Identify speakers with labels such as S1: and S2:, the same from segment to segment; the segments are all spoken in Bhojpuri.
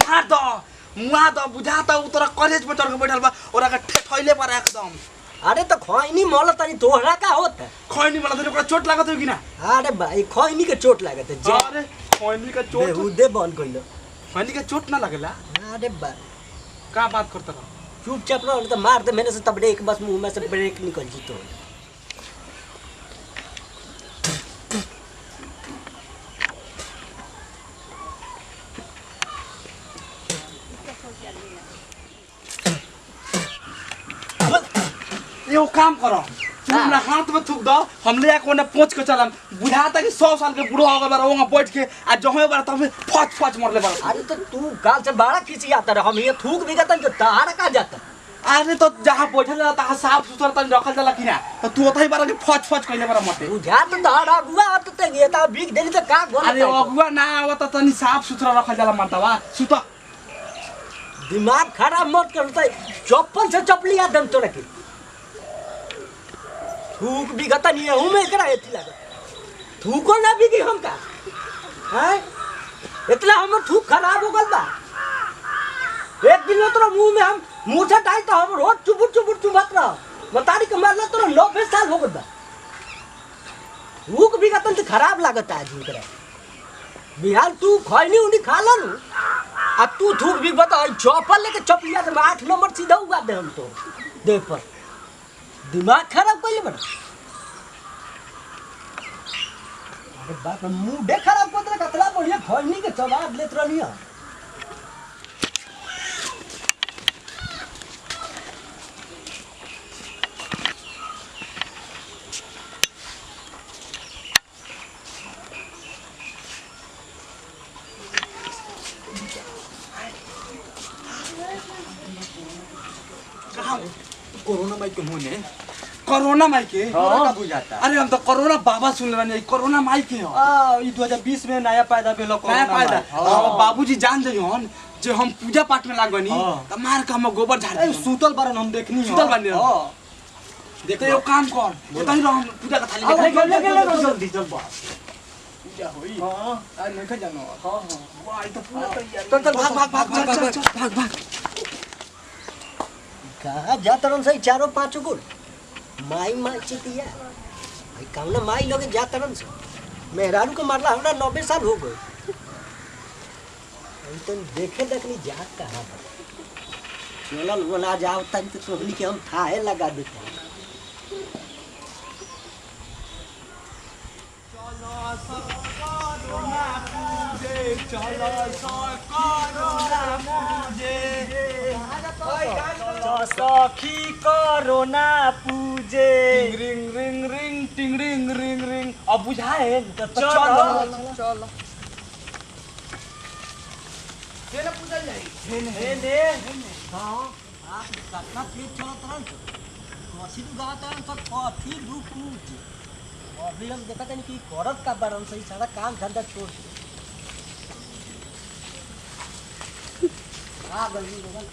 S1: मार दो मुआ दो बुझाता उ तोरा कॉलेज में चढ़ के बैठल बा ओरा के ठठैले पर एकदम।
S2: अरे तो खैनी मल तनी तोहरा का होत है?
S1: खैनी वाला तो ओकरा चोट लागत होगी ना।
S2: अरे भाई खैनी के चोट लागत है।
S1: अरे खैनी का चोट
S2: बेहुदे बंद कइलो।
S1: खैनी का चोट ना लगेला।
S2: अरे बा
S1: का बात करत रह?
S2: चुपचाप रहो तो मार दे मैंने से तब ब्रेक बस मुंह में से ब्रेक निकल जी तो।
S1: यो काम करो तुम हमरा हाथ में थूक दो हम ले आके ओने पहुंच के चलम बुझाता कि 100 साल के बूढ़ा हो गए बार वहां बैठ के आ जहे बार तब फच फच मरले बार।
S2: अरे तो तू काल से बड़ा खिसी आता रहा हम ये थूक भी गतन जो तारा का जाता।
S1: अरे तो जहां बैठल रहता है साफ सुथरा तन रखल जाला कि ना तो तू ओतही बार के फच फच कइले बार मते
S2: बुझा तो दाड़ा गुआ अब तो ये ता बिग देली तो का गोल।
S1: अरे अगुआ ना आवत तनी साफ सुथरा रखल जाला मरतवा सुत
S2: दिमाग खराब मत करता चप्पल से चपली आ दम तो रखी थूक भी गता नहीं है हूं मैं एकरा एथी लागे थूको ना भी की हम का हैं इतना हमर थूक खराब हो गल बा। एक दिन तो मुंह में हम मुंह से डाल तो हम रोज चुबुर चुबुर चुबत रहा बतारी के मारला तो 90 साल हो गल बा। थूक भी गतन तो खराब लागत आज एकरा बिहार तू खैनी उनी खा लन अब तू थूक भी बता चप्पल लेके चपलिया से 8 नंबर सीधा हुआ दे हम तो देख पर दिमाग खराब कइले बड़। अरे बाप रे मुंह दे खराब कर दे कतला बढ़िया खैनी के चबाद लेत रहनी है।
S1: कोरोना माई के मुंह ने कोरोना माई के
S2: का बुझाता।
S1: अरे हम तो कोरोना बाबा सुन रहे कोरोना माई के हो
S2: ई 2020 में नया पैदा भेलो
S1: नया फायदा और बाबूजी जान जइहन जे हम पूजा पाठ में लागनी त मार के हम गोबर झाड़
S2: ए सुतल बारन हम देखनी
S1: सुतल बानी देख यो काम कर बताई रह हम पूजा का थाली
S2: ले जल्दी चल बा
S1: पूजा होई
S2: हां
S1: आ नहीं खा जानो हां वाह ई तो पूरा तैयार चल भाग भाग
S2: कहा जातरन से चारों पांचों गुल माई माई चितिया भाई कामना माई लगे जातरन से मेहरारू को मारला हमरा 90 साल हो गए हम तो देखे देखनी जात कहां चलल बोला जाओ तन तो सोहनी के हम थाहे लगा देते हैं। सखी कोरोना पूजे
S1: रिंग रिंग रिंग टिंग रिंग रिंग रिंग अब बुझाए
S2: चलो
S1: चलो केना पूजा जाई
S2: हेने हां आप कितना तेज चलत रहन कसी दु गात रहन तो कथी रुकू अभी हम देखत नहीं कि करत का बारन सही सारा काम धंधा छोड़ आ गई बगल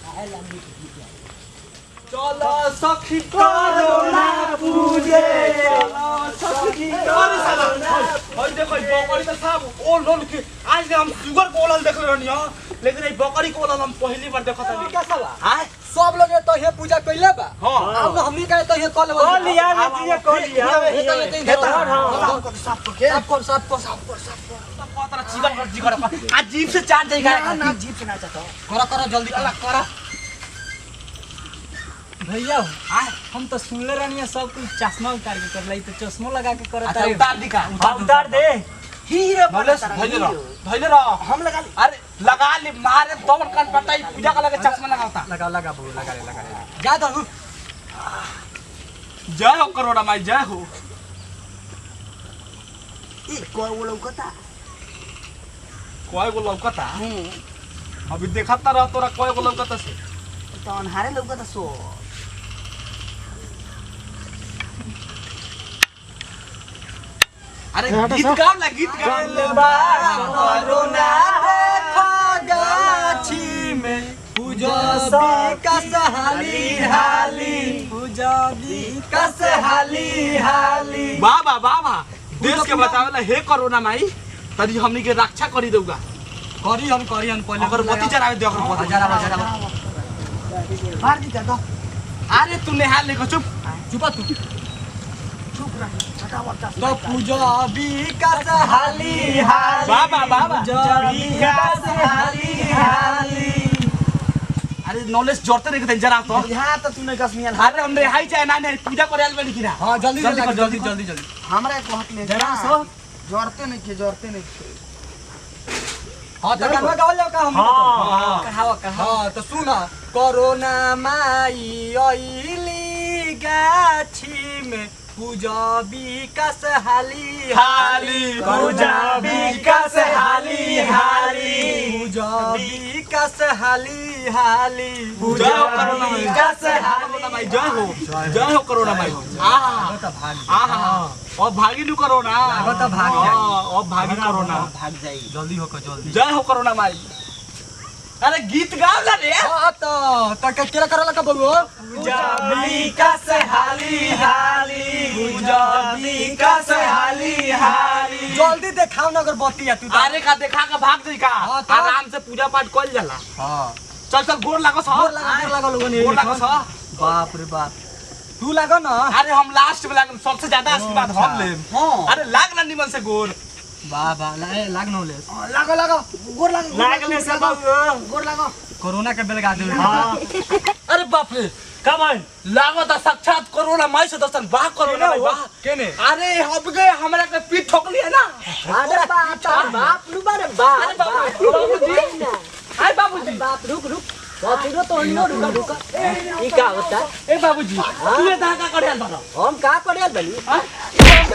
S2: काहे लंबी की
S1: चलो सखी कोरोना पूजे चलो सखी कोरोना होय देखो बकरी त सब ओल ओल के आज हम शुगर को ओल देख रहनी हो लेकिन ई बकरी को ओल हम पहली बार देखत हनी
S2: कैसा बा
S1: हां
S2: सब लोग तो ये पूजा कइले बा
S1: हां
S2: अब हमनी कहे तो ये कल
S1: लिया लीजिए कल लिया
S2: सब कर
S1: पतरा चिकन कर जिगर आज जीप से चाट जाएगा
S2: ना जीप से ना चाहता करा जल्दी करा
S3: भैया हम तो सुनले रहनी सब कुछ चश्मा उतार के करलाई तो चश्मा लगा के करता
S1: अच्छा उतार दी का
S3: उतार दे
S2: हीरे
S1: धैले रह
S2: हम लगा ली
S1: अरे लगा ले मारे दौड़ कान पटाई पूजा का लगे चश्मा लगाता
S3: लगा बहू लगा ले
S2: जा दहु
S1: जय हो कोरोना माई जय हो
S2: ई को वो लौकता
S1: कोई गो लौकता अभी देखता रह तोरा कोई गो लौकता से
S2: तो अनहारे लौकता सो
S1: अरे गीत गाओ ना गीत गाओ
S2: कोरोना देखो गाछी में पूजा विकास हाली हाली पूजा विकास हाली हाली
S1: बाबा बाबा देश के बचावेला हे कोरोना माई तरी हमनी के रक्षा करी दूगा
S3: करी हम पहले
S1: अगरबत्ती जरावे दे अगरबत्ती
S3: जरा
S2: मार दी कर दो
S1: अरे तू नेहाल लेको चुप
S3: चुपा तू
S2: चुप रह हटा बता
S3: तो पूजा विकास हाली हाली
S1: बाबा बाबा
S3: पूजा विकास हाली हाली
S1: अरे नॉलेज जोड़ते नहीं कते जरा तो
S2: यहाँ तो तूने कसमियान
S1: अरे हम रेहाई चाहे ना नहीं पूजा करे आल बनी किना
S3: हां जल्दी
S1: जल्दी कर,
S3: जल्दी
S1: जल्दी
S3: जल्दी
S2: हमरा एक कहत ले
S3: जरा सो
S2: जोड़ते नहीं के
S3: हां तो गाना गावल जाओ का हम
S1: हां
S3: कहावा हां तो सुन कोरोना माई आइली गाछी में पूजा विकास हाली
S1: हाली पूजा विकास हाली हाली
S3: पूजा विकास हाली हाली
S1: जय हो करोना विकास हाली भाई जय हो करोना भाई
S3: तो भाग
S1: आहा अब भागी लू करोना
S3: लागत तो भाग जाई।
S1: हां अब भागी करोना
S2: भाग जाई
S3: जल्दी हो जल्दी
S1: जय हो करोना भाई अरे गीत गाव ला रे
S3: हां तो केला करला का बोलबो
S1: पूजा विकास हाली हाली पूजा विकास हाली हाली
S3: जल्दी देखाओ ना अगर बत्ती है तू तो
S1: अरे का देखा का भाग जाई का
S3: हाँ, तो?
S1: आराम से पूजा पाठ कइल जाला
S3: हां
S1: चल चल गोर लागो स
S3: गोर लगा लोगों ने
S1: गोर लागो स
S3: बाप रे बाप तू लागो ना
S1: अरे हम लास्ट में लागम सबसे ज्यादा आशीर्वाद हम लेम
S2: हां
S1: अरे लाग ना निमन से गोर
S3: बाबा लाग न ले
S2: लागो गोर लागो
S1: लागले से बाबू
S2: गोर लागो
S3: कोरोना के बेल गा दे
S1: अरे बाप रे का भाई लागो त साक्षात कोरोना माई से दस्तन बा कोरोना भाई बा
S3: केने
S1: अरे हम गए हमरा के पीठ ठोकली है ना
S2: अरे बाप नु बारे बाप
S1: अरे बाबूजी हाय बाबूजी
S2: बाप रुक कथिरो तो अन्यो रुक ई का होता
S1: ए बाबूजी तू ये का करे आल बारो
S2: हम का करे बनी
S1: हां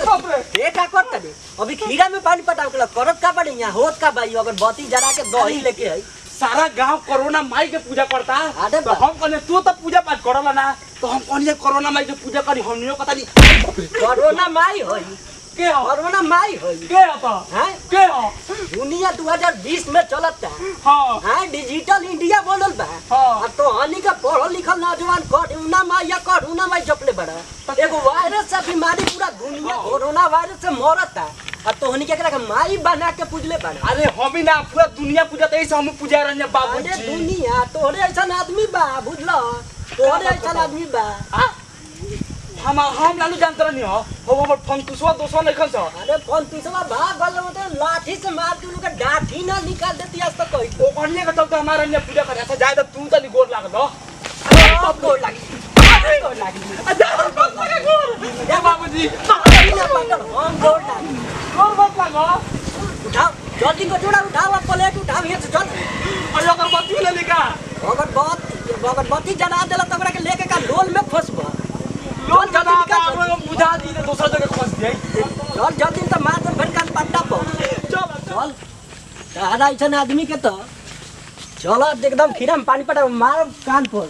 S1: बाप रे
S2: ये का करता दे अभी खीरा में पानी पटाव के करत का पड़ी यहाँ होत का भाई अगर बत्ती जरा के दही लेके आई
S1: सारा गांव कोरोना माई के पूजा करता
S2: अरे
S1: तो हम कहने तू तो पूजा पाठ करला ना तो हम कहने कोरोना माई के पूजा करी हमनियो पता नहीं
S2: कोरोना माई होई
S1: के हो
S2: कोरोना माई होई
S1: के हो तो
S2: हैं
S1: के हो
S2: दुनिया 2020 में चलता
S1: हां
S2: हैं डिजिटल इंडिया बोलल बा
S1: हाँ।
S2: अब तो हनी का पढ़ल लिखल नौजवान कोरोना माई या कोरोना माई जपले बड़ा एगो वायरस से बीमारी पूरा दुनिया कोरोना वायरस से मरता अब तो हनी के माई बना के पूजले बड़ा
S1: अरे हम ही ना पूरा दुनिया पूजा तई से हम पूजा रहने
S2: अरे
S1: बाबूजी
S2: दुनिया तोरे ऐसा आदमी बा बुझलो तोरे ऐसा आदमी बा
S1: हम लालू जानत रहनी हो हमर फंकुसवा दोसवा नहीं खन
S2: अरे पंतीसवा भाग गल होते लाठी से मार के उनका डाठी ना निकाल देती आज तक कोई
S1: ओ कन्या के चलते हमारा अन्य पूजा करे ऐसा जाए तो तू तो नहीं गोर लागल हो
S2: सब गोड़ लगी गोड़ लगी
S1: ए बाबूजी
S2: बिना पकड़ हम गोड़ लगी
S1: गोर मत लागो
S2: उठाओ जल्दी को जोड़ा उठाओ अब प्लेट उठाओ ये से चल
S1: अरे अगर बत्ती ले लिखा
S2: अगरबत्ती जला देला तबरा के लेके का डोल में फंसबो
S1: लोन जना का हम बुझा दी तो दूसरा जगह फंस दिए
S2: चल जल्दी तो मार दे फिर कान पट्टा पो चल तारा ऐसा आदमी के तो चलो एकदम खीरा में पानी पटा मार कान पर